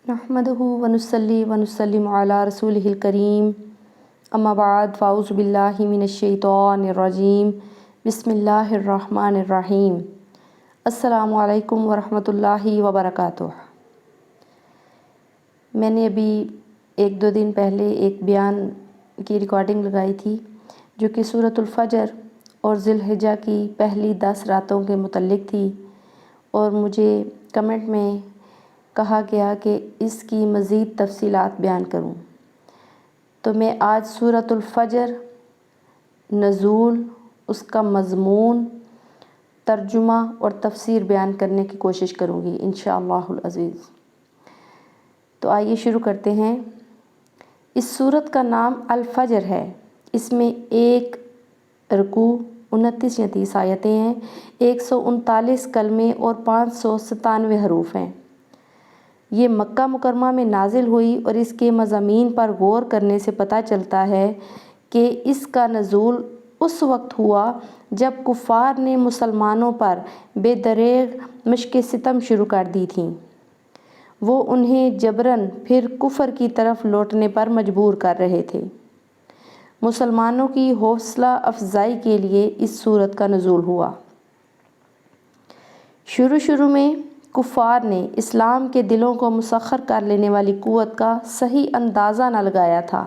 نحمدہ ونصلی ونسلم علی رسولہ الکریم اما بعد فاعوذ باللہ من الشیطان الرجیم بسم اللہ الرحمن الرحیم السلام علیکم ورحمۃ اللہ وبرکاتہ۔ میں نے ابھی 1-2 دن پہلے ایک بیان کی ریکارڈنگ لگائی تھی جو کہ سورۃ الفجر اور ذی الحجہ کی پہلی 10 راتوں کے متعلق تھی، اور مجھے کمنٹ میں کہا گیا کہ اس کی مزید تفصیلات بیان کروں، تو میں آج سورۃ الفجر، نزول، اس کا مضمون، ترجمہ اور تفسیر بیان کرنے کی کوشش کروں گی انشاءاللہ العزیز۔ تو آئیے شروع کرتے ہیں۔ اس سورت کا نام الفجر ہے۔ اس میں 1 رکوع، 29 یا 30 آیتیں ہیں، 139 کلمے اور 597 حروف ہیں۔ یہ مکہ مکرمہ میں نازل ہوئی، اور اس کے مضامین پر غور کرنے سے پتہ چلتا ہے کہ اس کا نزول اس وقت ہوا جب کفار نے مسلمانوں پر بے دریغ مشق ستم شروع کر دی تھیں۔ وہ انہیں جبراً پھر کفر کی طرف لوٹنے پر مجبور کر رہے تھے۔ مسلمانوں کی حوصلہ افزائی کے لیے اس سورت کا نزول ہوا۔ شروع میں کفار نے اسلام کے دلوں کو مسخر کر لینے والی قوت کا صحیح اندازہ نہ لگایا تھا۔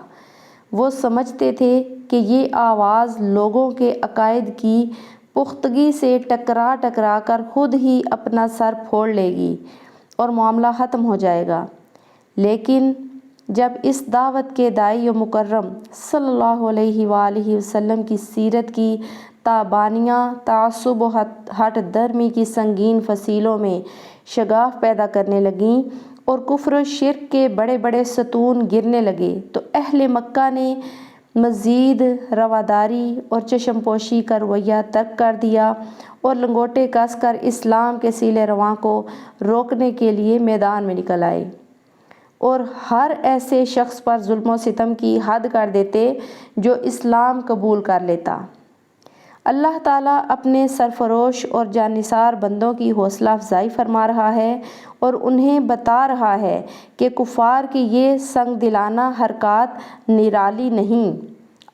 وہ سمجھتے تھے کہ یہ آواز لوگوں کے عقائد کی پختگی سے ٹکرا کر خود ہی اپنا سر پھوڑ لے گی اور معاملہ ختم ہو جائے گا، لیکن جب اس دعوت کے داعی و مکرم صلی اللہ علیہ وآلہ وسلم کی سیرت کی تابانیاں تعصب و ہٹ درمی کی سنگین فصیلوں میں شگاف پیدا کرنے لگیں اور کفر و شرک کے بڑے بڑے ستون گرنے لگے، تو اہل مکہ نے مزید رواداری اور چشم پوشی کا رویہ ترک کر دیا اور لنگوٹے کس کر اسلام کے سیلے رواں کو روکنے کے لیے میدان میں نکل آئے، اور ہر ایسے شخص پر ظلم و ستم کی حد کر دیتے جو اسلام قبول کر لیتا۔ اللہ تعالیٰ اپنے سرفروش اور جانثار بندوں کی حوصلہ افزائی فرما رہا ہے اور انہیں بتا رہا ہے کہ کفار کی یہ سنگ دلانہ حرکات نرالی نہیں،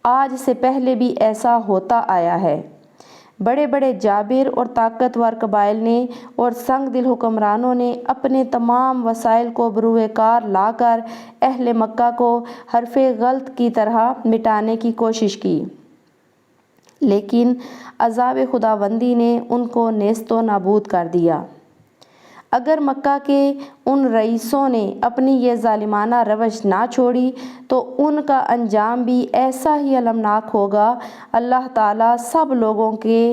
آج سے پہلے بھی ایسا ہوتا آیا ہے۔ بڑے بڑے جابر اور طاقتور قبائل نے اور سنگ دل حکمرانوں نے اپنے تمام وسائل کو بروئے کار لا کر اہل مکہ کو حرف غلط کی طرح مٹانے کی کوشش کی، لیکن عذاب خداوندی نے ان کو نیست و نابود کر دیا۔ اگر مکہ کے ان رئیسوں نے اپنی یہ ظالمانہ روش نہ چھوڑی تو ان کا انجام بھی ایسا ہی المناک ہوگا۔ اللہ تعالیٰ سب لوگوں کے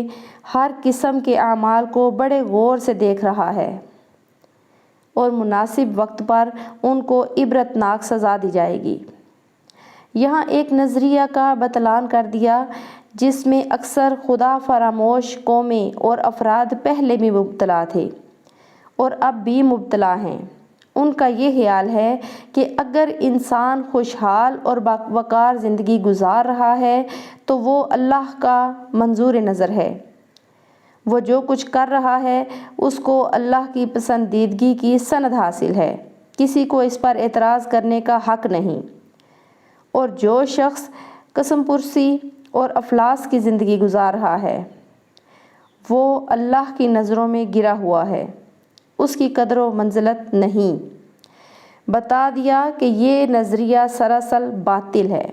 ہر قسم کے اعمال کو بڑے غور سے دیکھ رہا ہے، اور مناسب وقت پر ان کو عبرتناک سزا دی جائے گی۔ یہاں ایک نظریہ کا بطلان کر دیا جس میں اکثر خدا فراموش قومیں اور افراد پہلے بھی مبتلا تھے اور اب بھی مبتلا ہیں۔ ان کا یہ خیال ہے کہ اگر انسان خوشحال اور باوقار زندگی گزار رہا ہے تو وہ اللہ کا منظور نظر ہے، وہ جو کچھ کر رہا ہے اس کو اللہ کی پسندیدگی کی سند حاصل ہے، کسی کو اس پر اعتراض کرنے کا حق نہیں، اور جو شخص قسم پرسی اور افلاس کی زندگی گزار رہا ہے وہ اللہ کی نظروں میں گرا ہوا ہے، اس کی قدر و منزلت نہیں۔ بتا دیا کہ یہ نظریہ سراسر باطل ہے۔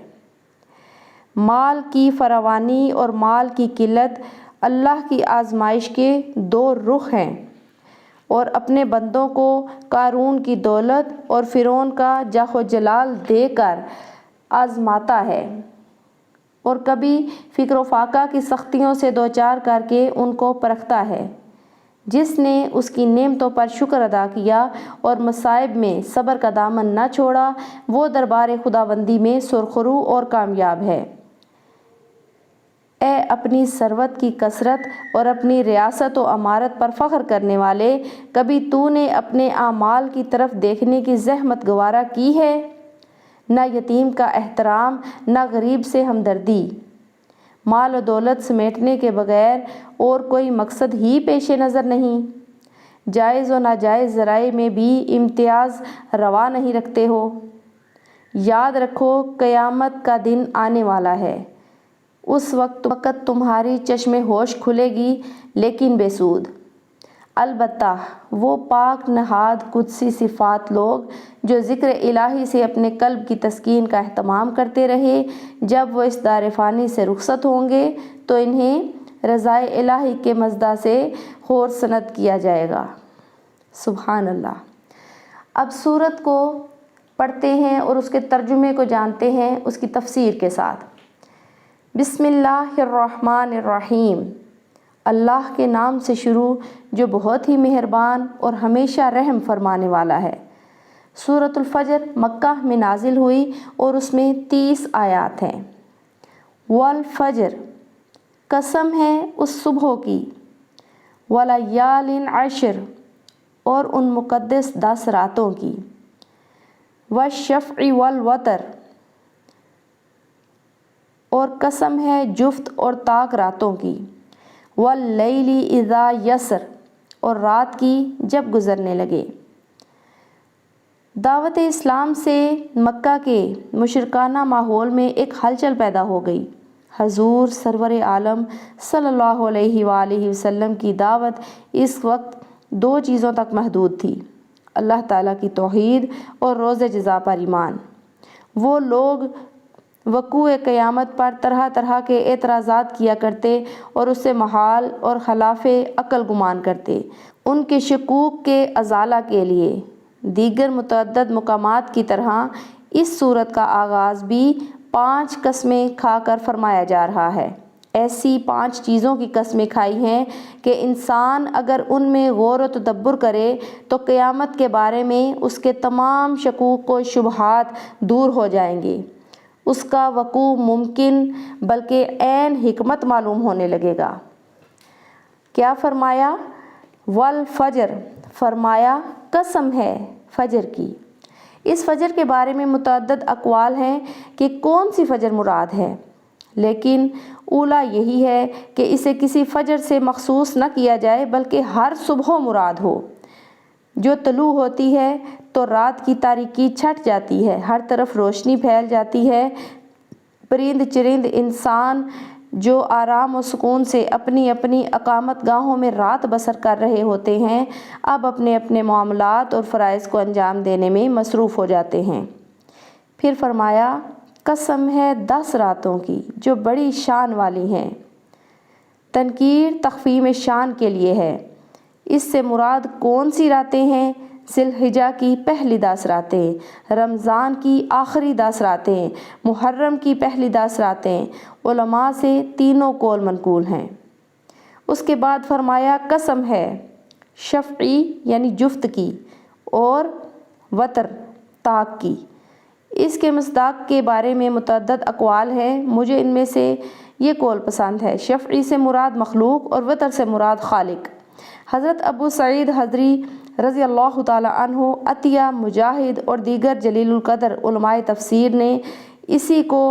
مال کی فراوانی اور مال کی قلت اللہ کی آزمائش کے 2 رخ ہیں، اور اپنے بندوں کو قارون کی دولت اور فرعون کا جاہ و جلال دے کر آزماتا ہے، اور کبھی فقر و فاقہ کی سختیوں سے دوچار کر کے ان کو پرکھتا ہے۔ جس نے اس کی نعمتوں پر شکر ادا کیا اور مصائب میں صبر کا دامن نہ چھوڑا وہ دربار خداوندی میں سرخرو اور کامیاب ہے۔ اے اپنی ثروت کی کثرت اور اپنی ریاست و امارت پر فخر کرنے والے، کبھی تو نے اپنے اعمال کی طرف دیکھنے کی زحمت گوارا کی ہے؟ نہ یتیم کا احترام، نہ غریب سے ہمدردی، مال و دولت سمیٹنے کے بغیر اور کوئی مقصد ہی پیش نظر نہیں۔ جائز و ناجائز ذرائع میں بھی امتیاز روا نہیں رکھتے ہو۔ یاد رکھو قیامت کا دن آنے والا ہے، اس وقت تمہاری چشم ہوش کھلے گی لیکن بے سود۔ البتہ وہ پاک نہاد قدسی صفات لوگ جو ذکر الہی سے اپنے قلب کی تسکین کا اہتمام کرتے رہے، جب وہ اس دار فانی سے رخصت ہوں گے تو انہیں رضائے الہی کے مزدہ سے خورسند کیا جائے گا۔ سبحان اللہ۔ اب سورت کو پڑھتے ہیں اور اس کے ترجمے کو جانتے ہیں اس کی تفسیر کے ساتھ۔ بسم اللہ الرحمن الرحیم۔ اللہ کے نام سے شروع جو بہت ہی مہربان اور ہمیشہ رحم فرمانے والا ہے۔ سورۃ الفجر مکہ میں نازل ہوئی اور اس میں 30 آیات ہیں۔ والفجر، قسم ہے اس صبح کی، ولیال عشر، اور ان مقدس 10 راتوں کی، والشفع والوتر، اور قسم ہے جفت اور طاق راتوں کی، واللیل اذا یسر، اور رات کی جب گزرنے لگے۔ دعوت اسلام سے مکہ کے مشرکانہ ماحول میں ایک ہلچل پیدا ہو گئی۔ حضور سرور عالم صلی اللہ علیہ وآلہ وسلم کی دعوت اس وقت 2 چیزوں تک محدود تھی: اللہ تعالیٰ کی توحید اور روز جزا پر ایمان۔ وہ لوگ وقوع قیامت پر طرح طرح کے اعتراضات کیا کرتے اور اسے محال اور خلاف عقل گمان کرتے۔ ان کے شکوک کے ازالہ کے لیے دیگر متعدد مقامات کی طرح اس سورت کا آغاز بھی 5 قسمیں کھا کر فرمایا جا رہا ہے۔ ایسی 5 چیزوں کی قسمیں کھائی ہیں کہ انسان اگر ان میں غور و تدبر کرے تو قیامت کے بارے میں اس کے تمام شکوک و شبہات دور ہو جائیں گے، اس کا وقوع ممکن بلکہ عین حکمت معلوم ہونے لگے گا۔ کیا فرمایا؟ والفجر، فرمایا قسم ہے فجر کی۔ اس فجر کے بارے میں متعدد اقوال ہیں کہ کون سی فجر مراد ہے، لیکن اولا یہی ہے کہ اسے کسی فجر سے مخصوص نہ کیا جائے بلکہ ہر صبح مراد ہو۔ جو طلوع ہوتی ہے تو رات کی تاریکی چھٹ جاتی ہے، ہر طرف روشنی پھیل جاتی ہے، پرند چرند انسان جو آرام و سکون سے اپنی اپنی اقامت گاہوں میں رات بسر کر رہے ہوتے ہیں، اب اپنے اپنے معاملات اور فرائض کو انجام دینے میں مصروف ہو جاتے ہیں۔ پھر فرمایا قسم ہے 10 راتوں کی جو بڑی شان والی ہیں۔ تنکیر تخفیم شان کے لیے ہے۔ اس سے مراد کون سی راتیں ہیں؟ ذی الحجہ کی پہلی 10 راتیں، رمضان کی آخری 10 راتیں، محرم کی پہلی 10 راتیں۔ علماء سے تینوں قول منقول ہیں۔ اس کے بعد فرمایا قسم ہے شفعی یعنی جفت کی، اور وتر طاق کی۔ اس کے مصداق کے بارے میں متعدد اقوال ہیں، مجھے ان میں سے یہ قول پسند ہے: شفعی سے مراد مخلوق اور وتر سے مراد خالق۔ حضرت ابو سعید خدری رضی اللہ تعالی عنہ، عطیہ، مجاہد اور دیگر جلیل القدر علماء تفسیر نے اسی کو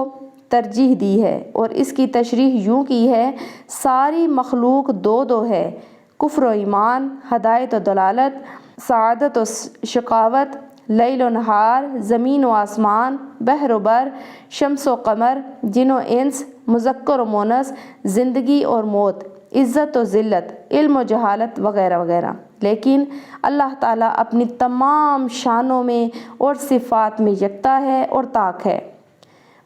ترجیح دی ہے اور اس کی تشریح یوں کی ہے: ساری مخلوق 2 ہے، کفر و ایمان، ہدایت و دلالت، سعادت و شقاوت، لیل و نہار، زمین و آسمان، بحر و بر، شمس و قمر، جن و انس، مذکر و مونس، زندگی اور موت، عزت و ذلت، علم و جہالت وغیرہ وغیرہ۔ لیکن اللہ تعالیٰ اپنی تمام شانوں میں اور صفات میں یکتا ہے اور طاق ہے۔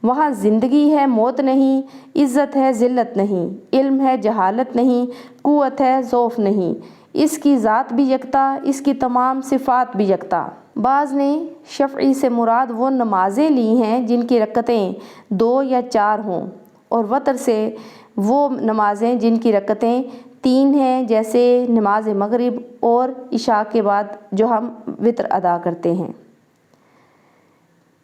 وہاں زندگی ہے، موت نہیں، عزت ہے، ذلت نہیں، علم ہے، جہالت نہیں، قوت ہے، ضعف نہیں۔ اس کی ذات بھی یکتا، اس کی تمام صفات بھی یکتا۔ بعض نے شفعی سے مراد وہ نمازیں لی ہیں جن کی رکعتیں 2 یا 4 ہوں، اور وتر سے وہ نمازیں جن کی رکعتیں 3 ہیں، جیسے نماز مغرب اور عشاء کے بعد جو ہم وتر ادا کرتے ہیں۔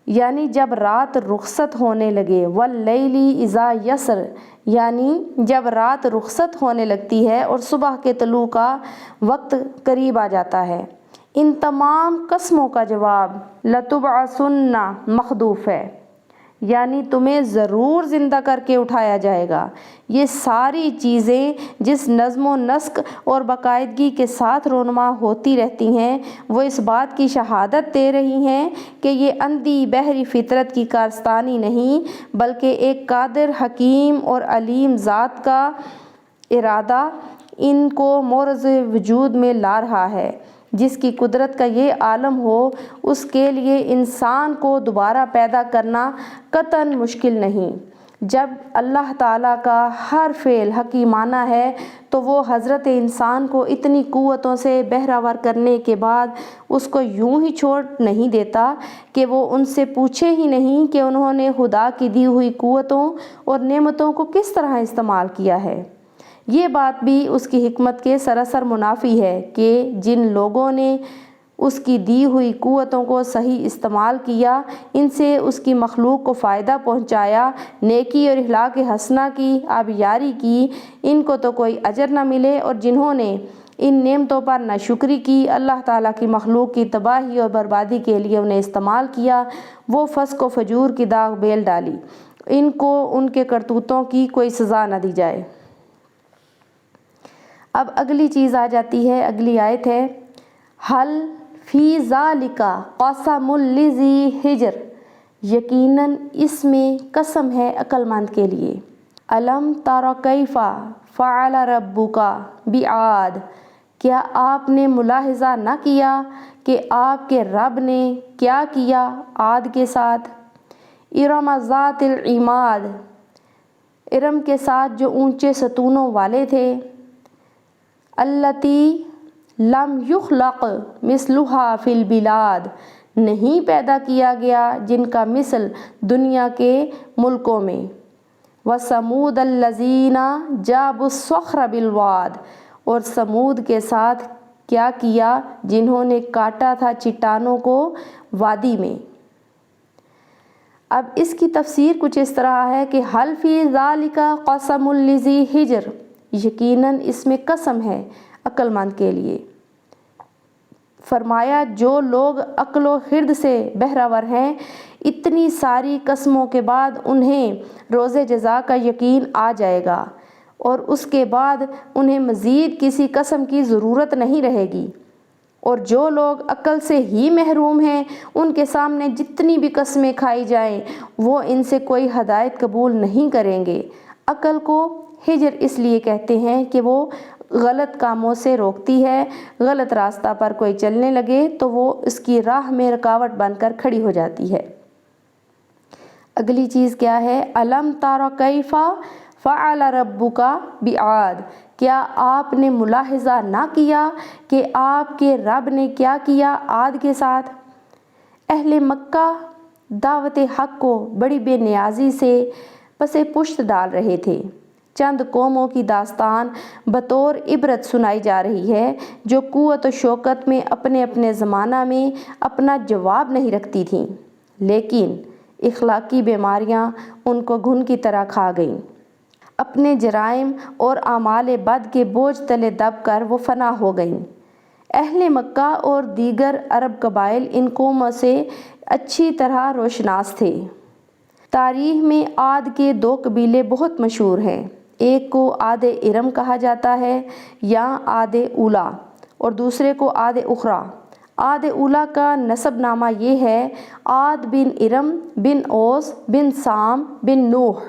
یعنی جب رات رخصت ہونے لگے، واللیل اذا یسر، یعنی جب رات رخصت ہونے لگتی ہے اور صبح کے طلوع کا وقت قریب آ جاتا ہے۔ ان تمام قسموں کا جواب لتبعثن محذوف ہے، یعنی تمہیں ضرور زندہ کر کے اٹھایا جائے گا۔ یہ ساری چیزیں جس نظم و نسق اور باقاعدگی کے ساتھ رونما ہوتی رہتی ہیں، وہ اس بات کی شہادت دے رہی ہیں کہ یہ اندھی بحری فطرت کی کارستانی نہیں، بلکہ ایک قادر، حکیم اور علیم ذات کا ارادہ ان کو مورز وجود میں لا رہا ہے۔ جس کی قدرت کا یہ عالم ہو، اس کے لیے انسان کو دوبارہ پیدا کرنا قطعاً مشکل نہیں۔ جب اللہ تعالیٰ کا ہر فعل حکیمانہ ہے تو وہ حضرت انسان کو اتنی قوتوں سے بہرہور کرنے کے بعد اس کو یوں ہی چھوڑ نہیں دیتا کہ وہ ان سے پوچھے ہی نہیں کہ انہوں نے خدا کی دی ہوئی قوتوں اور نعمتوں کو کس طرح استعمال کیا ہے۔ یہ بات بھی اس کی حکمت کے سراسر منافی ہے کہ جن لوگوں نے اس کی دی ہوئی قوتوں کو صحیح استعمال کیا، ان سے اس کی مخلوق کو فائدہ پہنچایا، نیکی اور اخلاق حسنہ کی آبیاری کی، ان کو تو کوئی اجر نہ ملے، اور جنہوں نے ان نعمتوں پر ناشکری کی، اللہ تعالیٰ کی مخلوق کی تباہی اور بربادی کے لیے انہیں استعمال کیا، وہ فسق و فجور کی داغ بیل ڈالی، ان کو ان کے کرتوتوں کی کوئی سزا نہ دی جائے۔ اب اگلی چیز آ جاتی ہے، اگلی آیت ہے، حل فی ذالک قسم لذی حجر، یقیناً اس میں قسم ہے عقل مند کے لیے۔ الم تر کیف فعل ربک بعاد، کیا آپ نے ملاحظہ نہ کیا کہ آپ کے رب نے کیا کیا عاد کے ساتھ؟ ارم ذات العماد، ارم کے ساتھ جو اونچے ستونوں والے تھے، التی لم یخلق مثلها فی البلاد، نہیں پیدا کیا گیا جن کا مثل دنیا کے ملکوں میں۔ وثمود الذین جابوا الصخر بالواد، اور سمود کے ساتھ کیا کیا جنہوں نے کاٹا تھا چٹانوں کو وادی میں۔ اب اس کی تفسیر کچھ اس طرح ہے کہ حل فی ذالک قسم لذی حجر، یقیناً اس میں قسم ہے عقل مند کے لیے۔ فرمایا جو لوگ عقل و خرد سے بہرہور ہیں، اتنی ساری قسموں کے بعد انہیں روز جزا کا یقین آ جائے گا، اور اس کے بعد انہیں مزید کسی قسم کی ضرورت نہیں رہے گی۔ اور جو لوگ عقل سے ہی محروم ہیں، ان کے سامنے جتنی بھی قسمیں کھائی جائیں، وہ ان سے کوئی ہدایت قبول نہیں کریں گے۔ عقل کو حجر اس لیے کہتے ہیں کہ وہ غلط کاموں سے روکتی ہے، غلط راستہ پر کوئی چلنے لگے تو وہ اس کی راہ میں رکاوٹ بن کر کھڑی ہو جاتی ہے۔ اگلی چیز کیا ہے؟ الم تر کیف فعل ربک بعاد، کیا آپ نے ملاحظہ نہ کیا کہ آپ کے رب نے کیا کیا عاد کے ساتھ؟ اہل مکہ دعوت حق کو بڑی بے نیازی سے پس پشت ڈال رہے تھے۔ چند قوموں کی داستان بطور عبرت سنائی جا رہی ہے جو قوت و شوکت میں اپنے اپنے زمانہ میں اپنا جواب نہیں رکھتی تھیں، لیکن اخلاقی بیماریاں ان کو گھن کی طرح کھا گئیں۔ اپنے جرائم اور اعمال بد کے بوجھ تلے دب کر وہ فنا ہو گئیں۔ اہل مکہ اور دیگر عرب قبائل ان قوموں سے اچھی طرح روشناس تھے۔ تاریخ میں عاد کے دو قبیلے بہت مشہور ہیں، ایک کو عاد ارم کہا جاتا ہے یا عاد اولیٰ، اور دوسرے کو عاد اخریٰ۔ عاد اولیٰ کا نسب نامہ یہ ہے، عاد بن ارم بن اوس بن سام بن نوح۔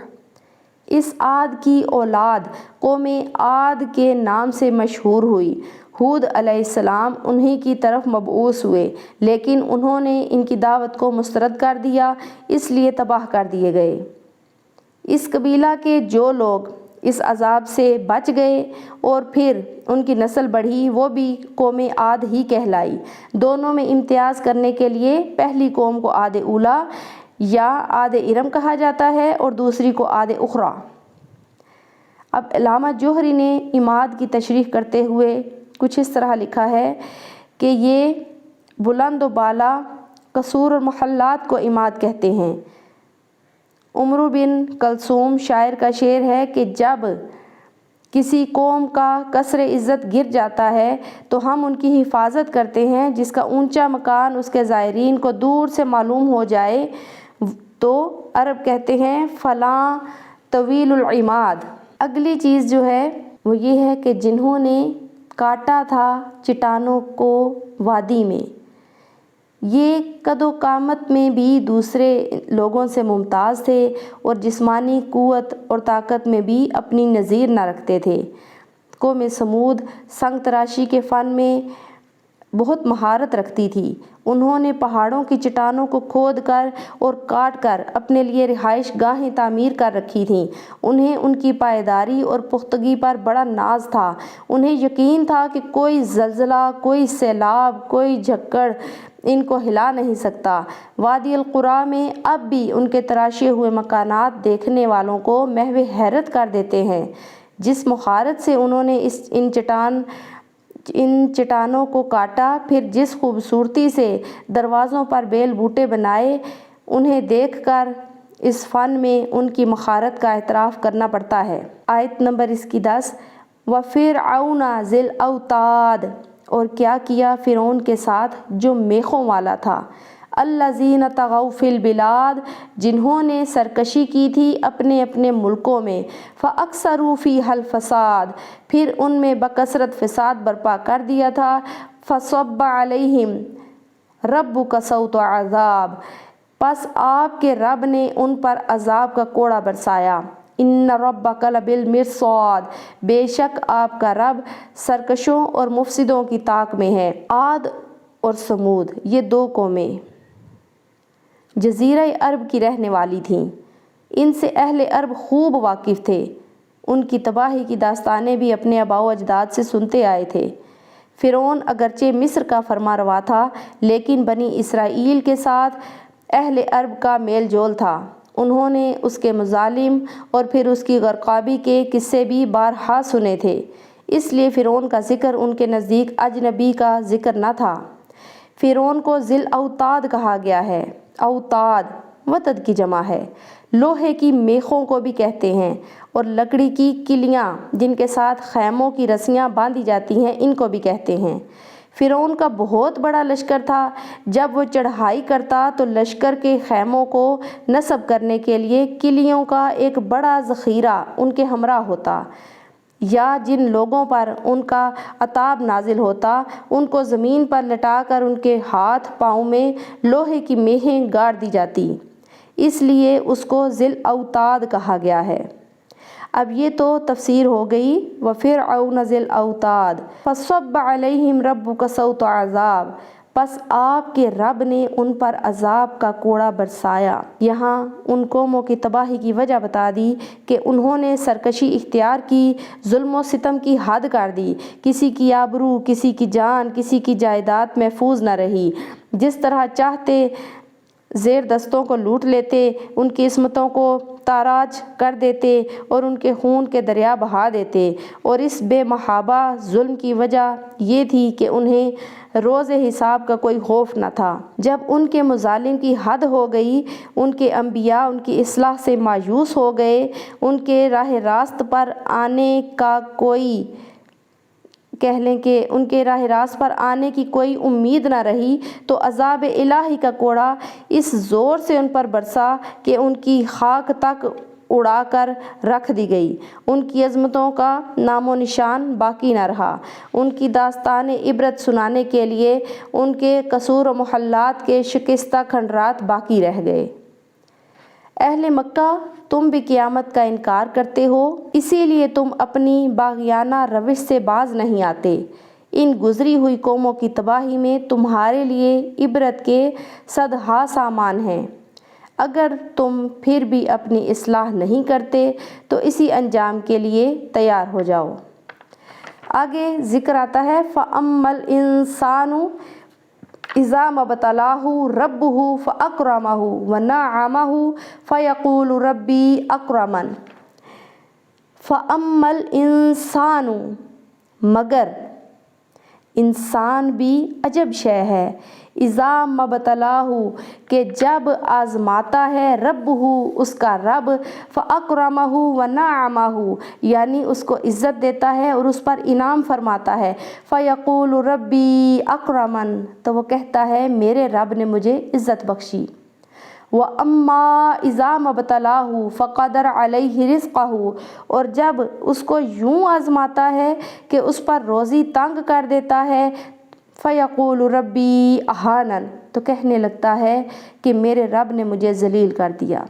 اس عاد کی اولاد قوم عاد کے نام سے مشہور ہوئی۔ ہود علیہ السلام انہی کی طرف مبعوث ہوئے، لیکن انہوں نے ان کی دعوت کو مسترد کر دیا، اس لیے تباہ کر دیے گئے۔ اس قبیلہ کے جو لوگ اس عذاب سے بچ گئے اور پھر ان کی نسل بڑھی، وہ بھی قوم عاد ہی کہلائی۔ دونوں میں امتیاز کرنے کے لیے پہلی قوم کو عاد اولیٰ یا عاد ارم کہا جاتا ہے اور دوسری کو عاد اخریٰ۔ اب علامہ جوہری نے عماد کی تشریح کرتے ہوئے کچھ اس طرح لکھا ہے کہ یہ بلند و بالا قصور اور محلات کو عماد کہتے ہیں۔ عمرو بن کلثوم شاعر کا شعر ہے کہ جب کسی قوم کا قصر عزت گر جاتا ہے تو ہم ان کی حفاظت کرتے ہیں، جس کا اونچا مکان اس کے زائرین کو دور سے معلوم ہو جائے تو عرب کہتے ہیں فلاں طویل العماد۔ اگلی چیز جو ہے وہ یہ ہے کہ جنہوں نے کاٹا تھا چٹانوں کو وادی میں، یہ قد و قامت میں بھی دوسرے لوگوں سے ممتاز تھے اور جسمانی قوت اور طاقت میں بھی اپنی نظیر نہ رکھتے تھے۔ قوم سمود سنگ تراشی کے فن میں بہت مہارت رکھتی تھی۔ انہوں نے پہاڑوں کی چٹانوں کو کھود کر اور کاٹ کر اپنے لیے رہائش گاہیں تعمیر کر رکھی تھیں۔ انہیں ان کی پائیداری اور پختگی پر بڑا ناز تھا۔ انہیں یقین تھا کہ کوئی زلزلہ، کوئی سیلاب، کوئی جھکڑ ان کو ہلا نہیں سکتا۔ وادی القریٰ میں اب بھی ان کے تراشے ہوئے مکانات دیکھنے والوں کو محو حیرت کر دیتے ہیں۔ جس مہارت سے انہوں نے ان چٹانوں کو کاٹا، پھر جس خوبصورتی سے دروازوں پر بیل بوٹے بنائے، انہیں دیکھ کر اس فن میں ان کی مہارت کا اعتراف کرنا پڑتا ہے۔ آیت نمبر اس کی 10، وَفِرْعَوْنَ ذِی الْأَوْتَادِ، اور کیا کیا فرعون کے ساتھ جو میخوں والا تھا، الَّذِینَ طَغَوْا فِی الْبِلَادِ، جنہوں نے سرکشی کی تھی اپنے اپنے ملکوں میں، فَأَکْثَرُوا فِیہَا الْفَسَادَ، پھر ان میں بکثرت فساد برپا کر دیا تھا، فَصَبَّ عَلَیہم رَبُّکَ صَوْتَ عَذَابٍ، پس آپ کے رب نے ان پر عذاب کا کوڑا برسایا، ان ربک لبالمرصاد، بے شک آپ کا رب سرکشوں اور مفسدوں کی طاق میں ہے۔ عاد اور سمود یہ دو قومیں جزیرہ عرب کی رہنے والی تھیں۔ ان سے اہل عرب خوب واقف تھے۔ ان کی تباہی کی داستانیں بھی اپنے آباء و اجداد سے سنتے آئے تھے۔ فرعون اگرچہ مصر کا فرما روا تھا، لیکن بنی اسرائیل کے ساتھ اہل عرب کا میل جول تھا۔ انہوں نے اس کے مظالم اور پھر اس کی غرقابی کے قصے بھی بارہا سنے تھے، اس لیے فرعون کا ذکر ان کے نزدیک اجنبی کا ذکر نہ تھا۔ فرعون کو ذی الاوتاد کہا گیا ہے۔ اوتاد وتد کی جمع ہے۔ لوہے کی میخوں کو بھی کہتے ہیں، اور لکڑی کی کلیاں جن کے ساتھ خیموں کی رسیاں باندھی جاتی ہیں، ان کو بھی کہتے ہیں۔ فرعون کا بہت بڑا لشکر تھا۔ جب وہ چڑھائی کرتا تو لشکر کے خیموں کو نصب کرنے کے لیے کلیوں کا ایک بڑا ذخیرہ ان کے ہمراہ ہوتا، یا جن لوگوں پر ان کا عتاب نازل ہوتا ان کو زمین پر لٹا کر ان کے ہاتھ پاؤں میں لوہے کی میخیں گاڑ دی جاتی، اس لیے اس کو ذی الاوتاد کہا گیا ہے۔ اب یہ تو تفسیر ہو گئی وَفِرْعَوْنَ ذِی الْأَوْتَادِ فَصَبَّ عَلَیہم رَبُّکَ صَوْتَ عَذَابٍ، پس آپ کے رب نے ان پر عذاب کا کوڑا برسایا۔ یہاں ان قوموں کی تباہی کی وجہ بتا دی کہ انہوں نے سرکشی اختیار کی، ظلم و ستم کی حد کر دی، کسی کی آبرو، کسی کی جان، کسی کی جائیداد محفوظ نہ رہی، جس طرح چاہتے زیر دستوں کو لوٹ لیتے، ان کی عصمتوں کو تاراج کر دیتے اور ان کے خون کے دریا بہا دیتے۔ اور اس بے محابہ ظلم کی وجہ یہ تھی کہ انہیں روز حساب کا کوئی خوف نہ تھا۔ جب ان کے مظالم کی حد ہو گئی، ان کے انبیاء ان کی اصلاح سے مایوس ہو گئے، ان کے راہ راست پر آنے کا کوئی ان کے راہ راست پر آنے کی کوئی امید نہ رہی، تو عذاب الہی کا کوڑا اس زور سے ان پر برسا کہ ان کی خاک تک اڑا کر رکھ دی گئی، ان کی عظمتوں کا نام و نشان باقی نہ رہا۔ ان کی داستان عبرت سنانے کے لیے ان کے قصور و محلات کے شکستہ کھنڈرات باقی رہ گئے۔ اہل مکہ، تم بھی قیامت کا انکار کرتے ہو، اسی لیے تم اپنی باغیانہ روش سے باز نہیں آتے۔ ان گزری ہوئی قوموں کی تباہی میں تمہارے لیے عبرت کے صدہا سامان ہیں۔ اگر تم پھر بھی اپنی اصلاح نہیں کرتے تو اسی انجام کے لیے تیار ہو جاؤ۔ آگے ذکر آتا ہے فَأَمَّا الْإِنسَانُ إِذَا مَا ابْتَلَاهُ رَبُّهُ فَأَكْرَمَهُ وَنَعَّمَهُ فَيَقُولُ رَبِّي أَكْرَمَنِ۔ فَأَمَّا الْإِنسَانُ، مگر انسان بھی عجب شے ہے، اذا ما ابتلاہ، کہ جب آزماتا ہے، ربہ، اس کا رب، فاکرمہ ونعمہ، یعنی اس کو عزت دیتا ہے اور اس پر انعام فرماتا ہے، فیقول ربی اکرمن، تو وہ کہتا ہے میرے رب نے مجھے عزت بخشی، وَأَمَّا إِذَا مَبْتَلَاهُ فَقَدَرَ عَلَيْهِ رِزْقَهُ، اور جب اس کو یوں آزماتا ہے کہ اس پر روزی تنگ کر دیتا ہے، فَيَقُولُ رَبِّي أَهَانَنِ، تو کہنے لگتا ہے کہ میرے رب نے مجھے ذلیل کر دیا۔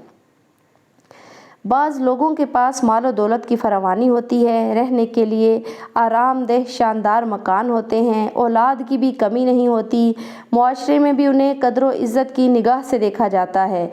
بعض لوگوں کے پاس مال و دولت کی فراوانی ہوتی ہے، رہنے کے لیے آرام دہ شاندار مکان ہوتے ہیں، اولاد کی بھی کمی نہیں ہوتی، معاشرے میں بھی انہیں قدر و عزت کی نگاہ سے دیکھا جاتا ہے۔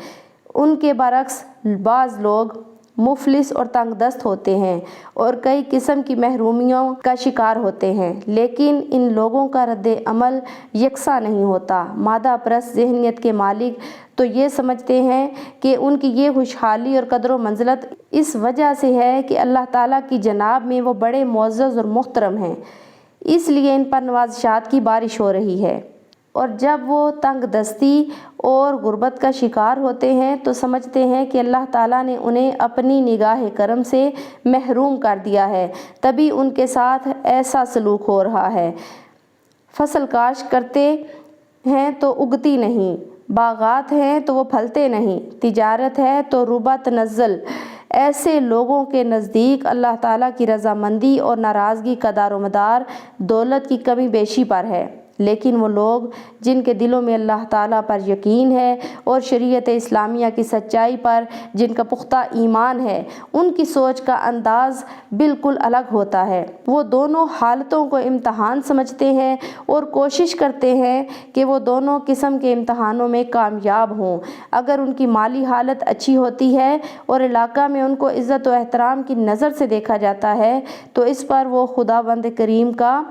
ان کے برعکس بعض لوگ مفلس اور تنگ دست ہوتے ہیں اور کئی قسم کی محرومیوں کا شکار ہوتے ہیں، لیکن ان لوگوں کا رد عمل یکساں نہیں ہوتا۔ مادہ پرست ذہنیت کے مالک تو یہ سمجھتے ہیں کہ ان کی یہ خوشحالی اور قدر و منزلت اس وجہ سے ہے کہ اللہ تعالیٰ کی جناب میں وہ بڑے معزز اور محترم ہیں، اس لیے ان پر نوازشات کی بارش ہو رہی ہے، اور جب وہ تنگ دستی اور غربت کا شکار ہوتے ہیں تو سمجھتے ہیں کہ اللہ تعالیٰ نے انہیں اپنی نگاہ کرم سے محروم کر دیا ہے، تبھی ان کے ساتھ ایسا سلوک ہو رہا ہے۔ فصل کاشت کرتے ہیں تو اگتی نہیں، باغات ہیں تو وہ پھلتے نہیں، تجارت ہے تو ربا تنزل۔ ایسے لوگوں کے نزدیک اللہ تعالیٰ کی رضامندی اور ناراضگی کا دار و مدار دولت کی کمی بیشی پر ہے، لیکن وہ لوگ جن کے دلوں میں اللہ تعالیٰ پر یقین ہے اور شریعت اسلامیہ کی سچائی پر جن کا پختہ ایمان ہے، ان کی سوچ کا انداز بالکل الگ ہوتا ہے۔ وہ دونوں حالتوں کو امتحان سمجھتے ہیں اور کوشش کرتے ہیں کہ وہ دونوں قسم کے امتحانوں میں کامیاب ہوں۔ اگر ان کی مالی حالت اچھی ہوتی ہے اور علاقہ میں ان کو عزت و احترام کی نظر سے دیکھا جاتا ہے تو اس پر وہ خداوند کریم کا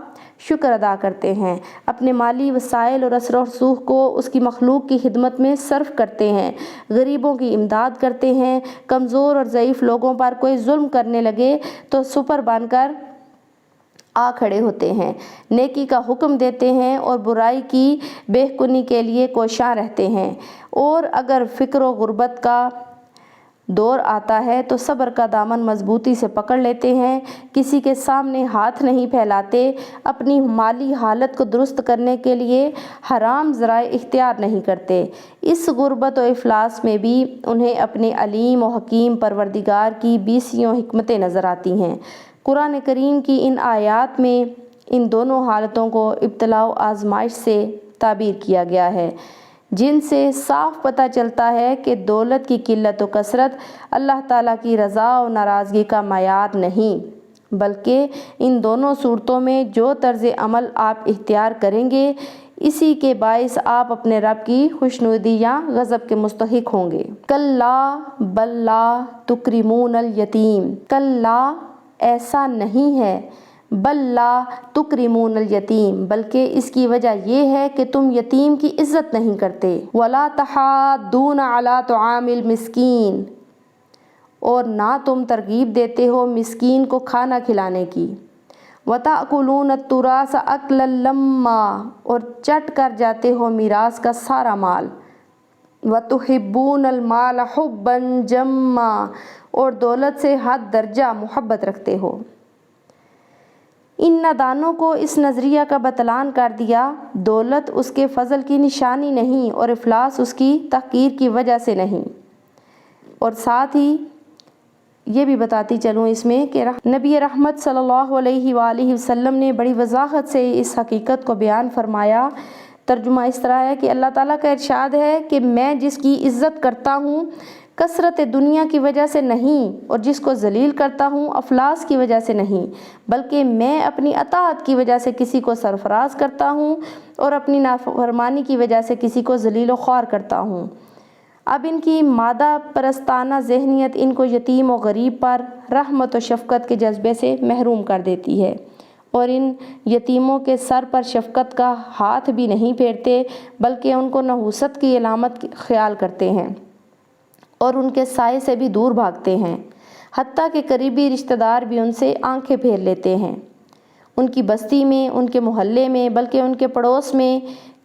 شکر ادا کرتے ہیں، اپنے مالی وسائل اور اثر و رسوخ کو اس کی مخلوق کی خدمت میں صرف کرتے ہیں، غریبوں کی امداد کرتے ہیں، کمزور اور ضعیف لوگوں پر کوئی ظلم کرنے لگے تو سپر بن کر آ کھڑے ہوتے ہیں، نیکی کا حکم دیتے ہیں اور برائی کی بے کنی کے لیے کوشاں رہتے ہیں، اور اگر فقر و غربت کا دور آتا ہے تو صبر کا دامن مضبوطی سے پکڑ لیتے ہیں، کسی کے سامنے ہاتھ نہیں پھیلاتے، اپنی مالی حالت کو درست کرنے کے لیے حرام ذرائع اختیار نہیں کرتے۔ اس غربت و افلاس میں بھی انہیں اپنے علیم و حکیم پروردگار کی بیسیوں حکمتیں نظر آتی ہیں۔ قرآن کریم کی ان آیات میں ان دونوں حالتوں کو ابتلاء و آزمائش سے تعبیر کیا گیا ہے، جن سے صاف پتہ چلتا ہے کہ دولت کی قلت و کثرت اللہ تعالیٰ کی رضا و ناراضگی کا معیار نہیں، بلکہ ان دونوں صورتوں میں جو طرز عمل آپ اختیار کریں گے اسی کے باعث آپ اپنے رب کی خوشنودی یا غضب کے مستحق ہوں گے۔ کلا بل لا تکرمون الیتیم، کلا ایسا نہیں ہے، بل لا تکرمون الیتیم، بلکہ اس کی وجہ یہ ہے کہ تم یتیم کی عزت نہیں کرتے، ولا تحاضون علی طعام المسکین، اور نہ تم ترغیب دیتے ہو مسکین کو کھانا کھلانے کی، وتأکلون التراث اکلا لما، اور چٹ کر جاتے ہو میراث کا سارا مال، وتحبون المال حبا جما، اور دولت سے حد درجہ محبت رکھتے ہو۔ ان نادانوں کو اس نظریہ کا بطلان کر دیا، دولت اس کے فضل کی نشانی نہیں اور افلاس اس کی تحقیر کی وجہ سے نہیں۔ اور ساتھ ہی یہ بھی بتاتی چلوں اس میں کہ نبی رحمت صلی اللہ علیہ وآلہ وسلم نے بڑی وضاحت سے اس حقیقت کو بیان فرمایا۔ ترجمہ اس طرح ہے کہ اللہ تعالیٰ کا ارشاد ہے کہ میں جس کی عزت کرتا ہوں کثرت دنیا کی وجہ سے نہیں، اور جس کو ذلیل کرتا ہوں افلاس کی وجہ سے نہیں، بلکہ میں اپنی اطاعت کی وجہ سے کسی کو سرفراز کرتا ہوں اور اپنی نافرمانی کی وجہ سے کسی کو ذلیل و خوار کرتا ہوں۔ اب ان کی مادہ پرستانہ ذہنیت ان کو یتیم و غریب پر رحمت و شفقت کے جذبے سے محروم کر دیتی ہے، اور ان یتیموں کے سر پر شفقت کا ہاتھ بھی نہیں پھیرتے، بلکہ ان کو نحوست کی علامت خیال کرتے ہیں اور ان کے سائے سے بھی دور بھاگتے ہیں، حتیٰ کہ قریبی رشتہ دار بھی ان سے آنکھیں پھیر لیتے ہیں۔ ان کی بستی میں، ان کے محلے میں، بلکہ ان کے پڑوس میں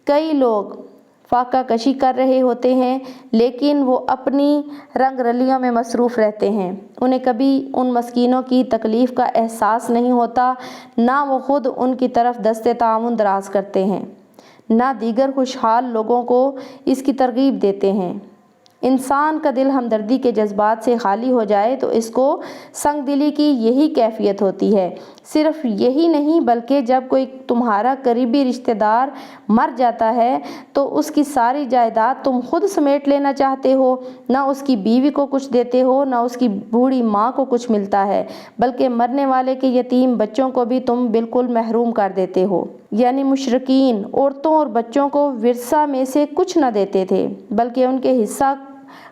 کئی لوگ فاقہ کشی کر رہے ہوتے ہیں، لیکن وہ اپنی رنگ رلیوں میں مصروف رہتے ہیں، انہیں کبھی ان مسکینوں کی تکلیف کا احساس نہیں ہوتا، نہ وہ خود ان کی طرف دست تعاون دراز کرتے ہیں، نہ دیگر خوشحال لوگوں کو اس کی ترغیب دیتے ہیں۔ انسان کا دل ہمدردی کے جذبات سے خالی ہو جائے تو اس کو سنگ دلی کی یہی کیفیت ہوتی ہے۔ صرف یہی نہیں بلکہ جب کوئی تمہارا قریبی رشتہ دار مر جاتا ہے تو اس کی ساری جائیداد تم خود سمیٹ لینا چاہتے ہو، نہ اس کی بیوی کو کچھ دیتے ہو نہ اس کی بوڑھی ماں کو کچھ ملتا ہے، بلکہ مرنے والے کے یتیم بچوں کو بھی تم بالکل محروم کر دیتے ہو۔ یعنی مشرکین عورتوں اور بچوں کو ورثہ میں سے کچھ نہ دیتے تھے بلکہ ان کے حصہ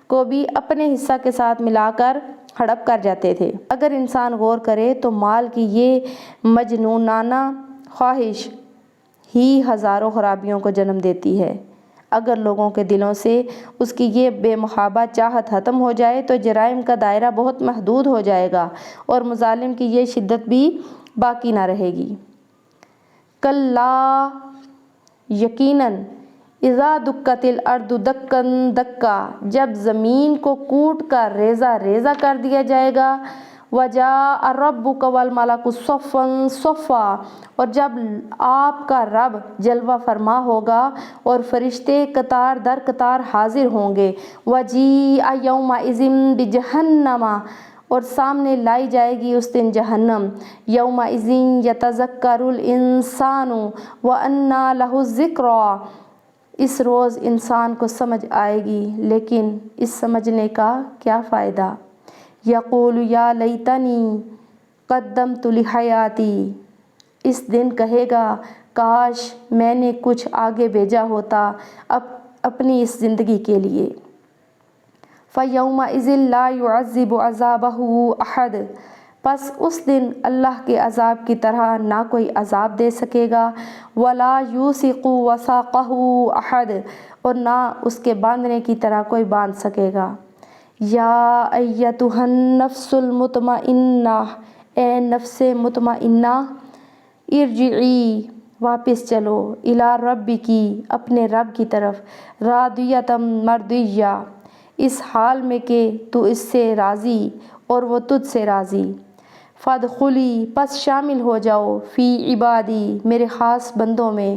کو بھی اپنے حصہ کے ساتھ ملا کر ہڑپ کر جاتے تھے۔ اگر انسان غور کرے تو مال کی یہ مجنونانہ خواہش ہی ہزاروں خرابیوں کو جنم دیتی ہے۔ اگر لوگوں کے دلوں سے اس کی یہ بے محابہ چاہت ختم ہو جائے تو جرائم کا دائرہ بہت محدود ہو جائے گا اور مظالم کی یہ شدت بھی باقی نہ رہے گی۔ کلا، یقیناً، اذا دکت الارض دکن دکا، جب زمین کو کوٹ کر ریزہ ریزہ کر دیا جائے گا، وجاء ربک والملک صفا صفا، اور جب آپ کا رب جلوہ فرما ہوگا اور فرشتے قطار در قطار حاضر ہوں گے، وجیء یومئذ بجہنم، اور سامنے لائی جائے گی اس دن جہنم، یومئذ یتذکر الانسان وانیٰ لہ الذکریٰ، اس روز انسان کو سمجھ آئے گی لیکن اس سمجھنے کا کیا فائدہ، یقول یا لیتنی قدمت لحیاتی، اس دن کہے گا کاش میں نے کچھ آگے بھیجا ہوتا اپنی اس زندگی کے لیے۔ فَيَوْمَئِذٍ لَا يُعَذِّبُ عَذَابَهُ أَحَدٌ، پس اس دن اللہ کے عذاب کی طرح نہ کوئی عذاب دے سکے گا، وَلَا يُوثِقُ وَثَاقَهُ أَحَدٌ، اور نہ اس کے باندھنے کی طرح کوئی باندھ سکے گا۔ یا ایتھا النفس المطمئنہ، اے نفس مطمئنہ، ارجعی، واپس چلو، الی ربکی، اپنے رب کی طرف، راضیۃ مرضیہ، اس حال میں کہ تو اس سے راضی اور وہ تجھ سے راضی، فادخلی، پس شامل ہو جاؤ، فی عبادی، میرے خاص بندوں میں،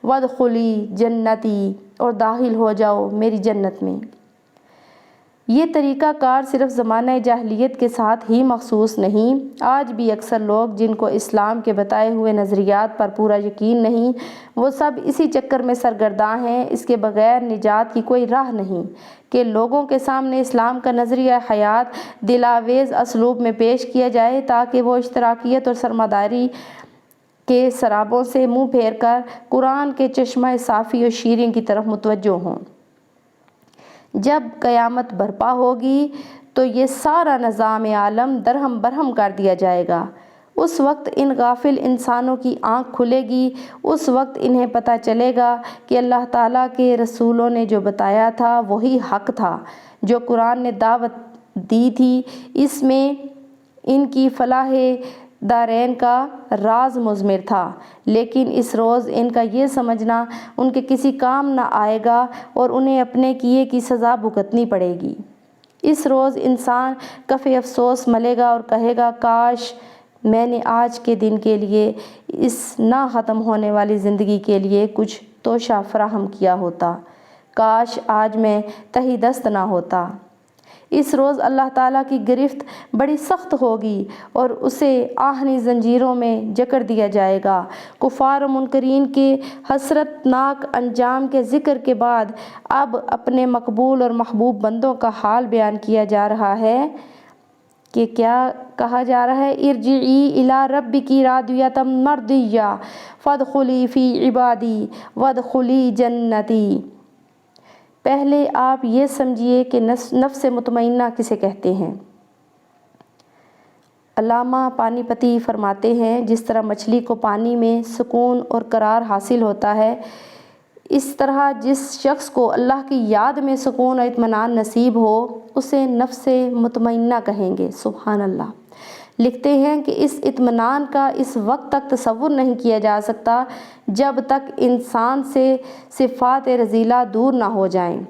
وادخلی جنتی، اور داخل ہو جاؤ میری جنت میں۔ یہ طریقہ کار صرف زمانہ جاہلیت کے ساتھ ہی مخصوص نہیں، آج بھی اکثر لوگ جن کو اسلام کے بتائے ہوئے نظریات پر پورا یقین نہیں، وہ سب اسی چکر میں سرگرداں ہیں۔ اس کے بغیر نجات کی کوئی راہ نہیں کہ لوگوں کے سامنے اسلام کا نظریہ حیات دلاویز اسلوب میں پیش کیا جائے تاکہ وہ اشتراکیت اور سرمایہ کے سرابوں سے منہ پھیر کر قرآن کے چشمہ صافی و شیریں کی طرف متوجہ ہوں۔ جب قیامت برپا ہوگی تو یہ سارا نظام عالم درہم برہم کر دیا جائے گا۔ اس وقت ان غافل انسانوں کی آنکھ کھلے گی، اس وقت انہیں پتہ چلے گا کہ اللہ تعالیٰ کے رسولوں نے جو بتایا تھا وہی حق تھا، جو قرآن نے دعوت دی تھی اس میں ان کی فلاح دارین کا راز مضمر تھا، لیکن اس روز ان کا یہ سمجھنا ان کے کسی کام نہ آئے گا اور انہیں اپنے کیے کی سزا بھگتنی پڑے گی۔ اس روز انسان کف افسوس ملے گا اور کہے گا کاش میں نے آج کے دن کے لیے، اس نہ ختم ہونے والی زندگی کے لیے کچھ توشہ فراہم کیا ہوتا، کاش آج میں تہی دست نہ ہوتا۔ اس روز اللہ تعالیٰ کی گرفت بڑی سخت ہوگی اور اسے آہنی زنجیروں میں جکڑ دیا جائے گا۔ کفار و منکرین کے حسرت ناک انجام کے ذکر کے بعد اب اپنے مقبول اور محبوب بندوں کا حال بیان کیا جا رہا ہے کہ کیا کہا جا رہا ہے، ارجعی الی ربکی راضیۃ مرضیہ فادخلی فی عبادی وادخلی جنتی۔ پہلے آپ یہ سمجھیے کہ نفس مطمئنہ کسے کہتے ہیں۔ علامہ پانی پتی فرماتے ہیں جس طرح مچھلی کو پانی میں سکون اور قرار حاصل ہوتا ہے، اس طرح جس شخص کو اللہ کی یاد میں سکون اور اطمینان نصیب ہو اسے نفس مطمئنہ کہیں گے۔ سبحان اللہ۔ لکھتے ہیں کہ اس اطمینان کا اس وقت تک تصور نہیں کیا جا سکتا جب تک انسان سے صفات رذیلہ دور نہ ہو جائیں،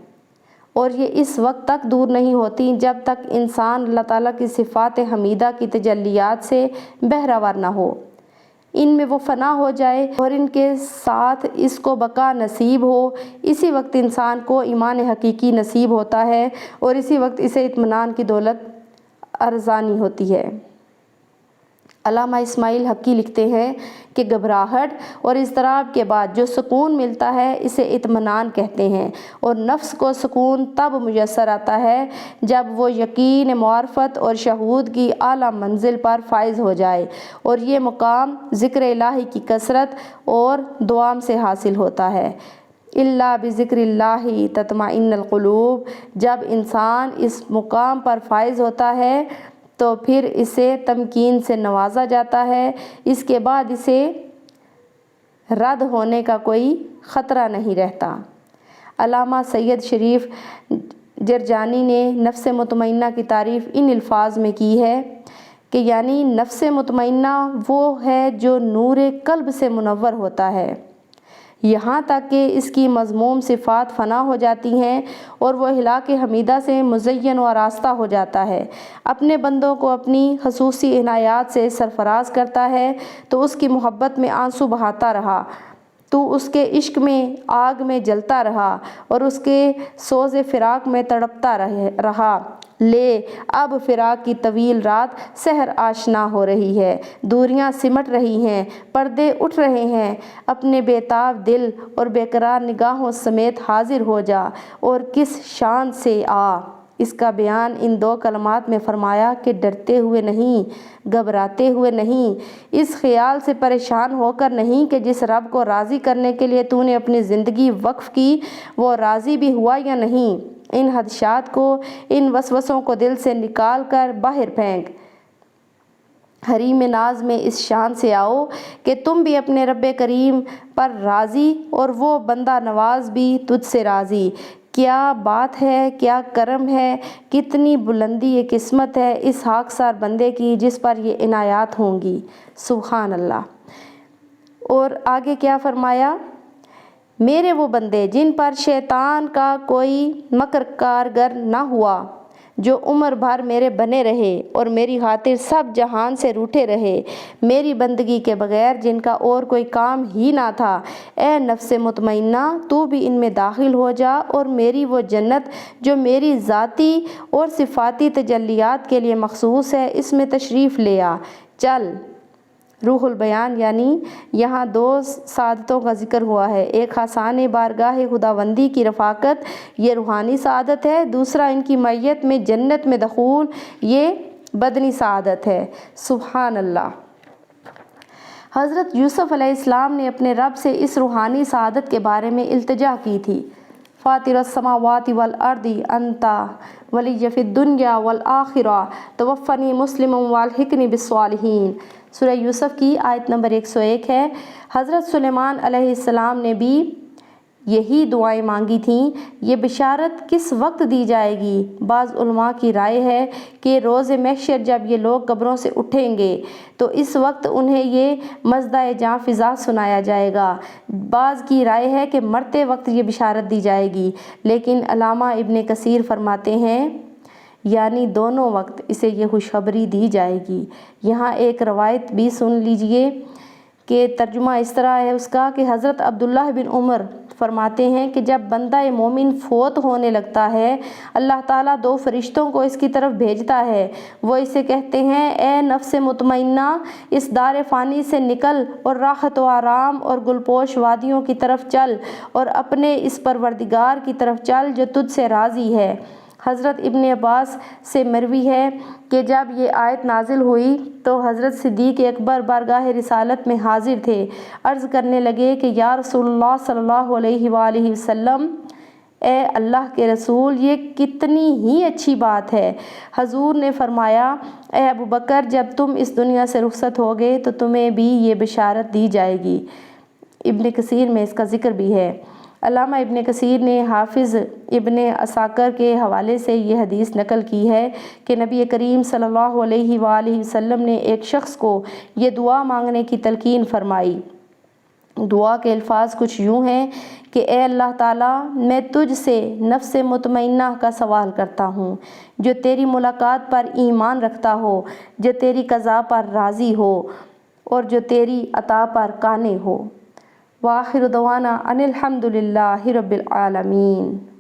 اور یہ اس وقت تک دور نہیں ہوتی جب تک انسان اللہ تعالیٰ کی صفات حمیدہ کی تجلیات سے بہرہ ور نہ ہو۔ ان میں وہ فنا ہو جائے اور ان کے ساتھ اس کو بقا نصیب ہو، اسی وقت انسان کو ایمان حقیقی نصیب ہوتا ہے اور اسی وقت اسے اطمینان کی دولت ارزانی ہوتی ہے۔ علامہ اسماعیل حقی لکھتے ہیں کہ گھبراہٹ اور اضطراب کے بعد جو سکون ملتا ہے اسے اطمینان کہتے ہیں، اور نفس کو سکون تب میسر آتا ہے جب وہ یقین، معرفت اور شہود کی اعلیٰ منزل پر فائز ہو جائے، اور یہ مقام ذکر الہی کی کثرت اور دوام سے حاصل ہوتا ہے۔ الا بذکر اللہ تطمئن القلوب، جب انسان اس مقام پر فائز ہوتا ہے تو پھر اسے تمکین سے نوازا جاتا ہے، اس کے بعد اسے رد ہونے کا کوئی خطرہ نہیں رہتا۔ علامہ سید شریف جرجانی نے نفس مطمئنہ کی تعریف ان الفاظ میں کی ہے کہ یعنی نفس مطمئنہ وہ ہے جو نور قلب سے منور ہوتا ہے، یہاں تک کہ اس کی مذموم صفات فنا ہو جاتی ہیں اور وہ ہلاک حمیدہ سے مزین و آراستہ ہو جاتا ہے، اپنے بندوں کو اپنی خصوصی عنایات سے سرفراز کرتا ہے، تو اس کی محبت میں آنسو بہاتا رہا، تو اس کے عشق میں آگ میں جلتا رہا اور اس کے سوز فراق میں تڑپتا رہا۔ لے اب فراق کی طویل رات سحر آشنا ہو رہی ہے، دوریاں سمٹ رہی ہیں، پردے اٹھ رہے ہیں، اپنے بےتاب دل اور بےقرار نگاہوں سمیت حاضر ہو جا اور کس شان سے آ۔ اس کا بیان ان دو کلمات میں فرمایا کہ ڈرتے ہوئے نہیں، گھبراتے ہوئے نہیں، اس خیال سے پریشان ہو کر نہیں کہ جس رب کو راضی کرنے کے لیے تو نے اپنی زندگی وقف کی وہ راضی بھی ہوا یا نہیں۔ ان خدشات کو، ان وسوسوں کو دل سے نکال کر باہر پھینک، حریم ناز میں اس شان سے آؤ کہ تم بھی اپنے رب کریم پر راضی اور وہ بندہ نواز بھی تجھ سے راضی۔ کیا بات ہے، کیا کرم ہے، کتنی بلندی یہ قسمت ہے اس خاکسار بندے کی جس پر یہ عنایات ہوں گی۔ سبحان اللہ۔ اور آگے کیا فرمایا؟ میرے وہ بندے جن پر شیطان کا کوئی مکر کارگر نہ ہوا، جو عمر بھر میرے بنے رہے اور میری خاطر سب جہان سے روٹھے رہے، میری بندگی کے بغیر جن کا اور کوئی کام ہی نہ تھا، اے نفس مطمئنہ تو بھی ان میں داخل ہو جا اور میری وہ جنت جو میری ذاتی اور صفاتی تجلیات کے لیے مخصوص ہے اس میں تشریف لے آ۔ چل۔ روح البیان یعنی یہاں دو سعادتوں کا ذکر ہوا ہے، ایک حسان بارگاہ خداوندی کی رفاقت، یہ روحانی سعادت ہے، دوسرا ان کی معیت میں جنت میں دخول، یہ بدنی سعادت ہے۔ سبحان اللہ۔ حضرت یوسف علیہ السلام نے اپنے رب سے اس روحانی سعادت کے بارے میں التجا کی تھی۔ فاطر السماوات والارض انت ولی فی الدنیا والآخرہ توفنی مسلما والحقنی بالصالحین۔ سورہ یوسف کی آیت نمبر 101 ہے۔ حضرت سلیمان علیہ السلام نے بھی یہی دعائیں مانگی تھیں۔ یہ بشارت کس وقت دی جائے گی؟ بعض علماء کی رائے ہے کہ روز محشر جب یہ لوگ قبروں سے اٹھیں گے تو اس وقت انہیں یہ مژدہ جاں فضا سنایا جائے گا۔ بعض کی رائے ہے کہ مرتے وقت یہ بشارت دی جائے گی، لیکن علامہ ابن کثیر فرماتے ہیں یعنی دونوں وقت اسے یہ خوشخبری دی جائے گی۔ یہاں ایک روایت بھی سن لیجئے کہ ترجمہ اس طرح ہے اس کا کہ حضرت عبداللہ بن عمر فرماتے ہیں کہ جب بندہ مومن فوت ہونے لگتا ہے، اللہ تعالیٰ دو فرشتوں کو اس کی طرف بھیجتا ہے، وہ اسے کہتے ہیں اے نفس مطمئنہ اس دار فانی سے نکل اور راحت و آرام اور گلپوش وادیوں کی طرف چل اور اپنے اس پروردگار کی طرف چل جو تجھ سے راضی ہے۔ حضرت ابن عباس سے مروی ہے کہ جب یہ آیت نازل ہوئی تو حضرت صدیق اکبر بارگاہ رسالت میں حاضر تھے، عرض کرنے لگے کہ یا رسول اللہ صلی اللہ علیہ وآلہ وسلم، اے اللہ کے رسول یہ کتنی ہی اچھی بات ہے۔ حضور نے فرمایا اے ابوبکر جب تم اس دنیا سے رخصت ہوگے تو تمہیں بھی یہ بشارت دی جائے گی۔ ابن کثیر میں اس کا ذکر بھی ہے۔ علامہ ابن کثیر نے حافظ ابن عساکر کے حوالے سے یہ حدیث نقل کی ہے کہ نبی کریم صلی اللہ علیہ وآلہ وسلم نے ایک شخص کو یہ دعا مانگنے کی تلقین فرمائی۔ دعا کے الفاظ کچھ یوں ہیں کہ اے اللہ تعالیٰ میں تجھ سے نفس مطمئنہ کا سوال کرتا ہوں جو تیری ملاقات پر ایمان رکھتا ہو، جو تیری قضا پر راضی ہو اور جو تیری عطا پر قانع ہو۔ وآخر دعوانا ان الحمد للہ رب العالمین۔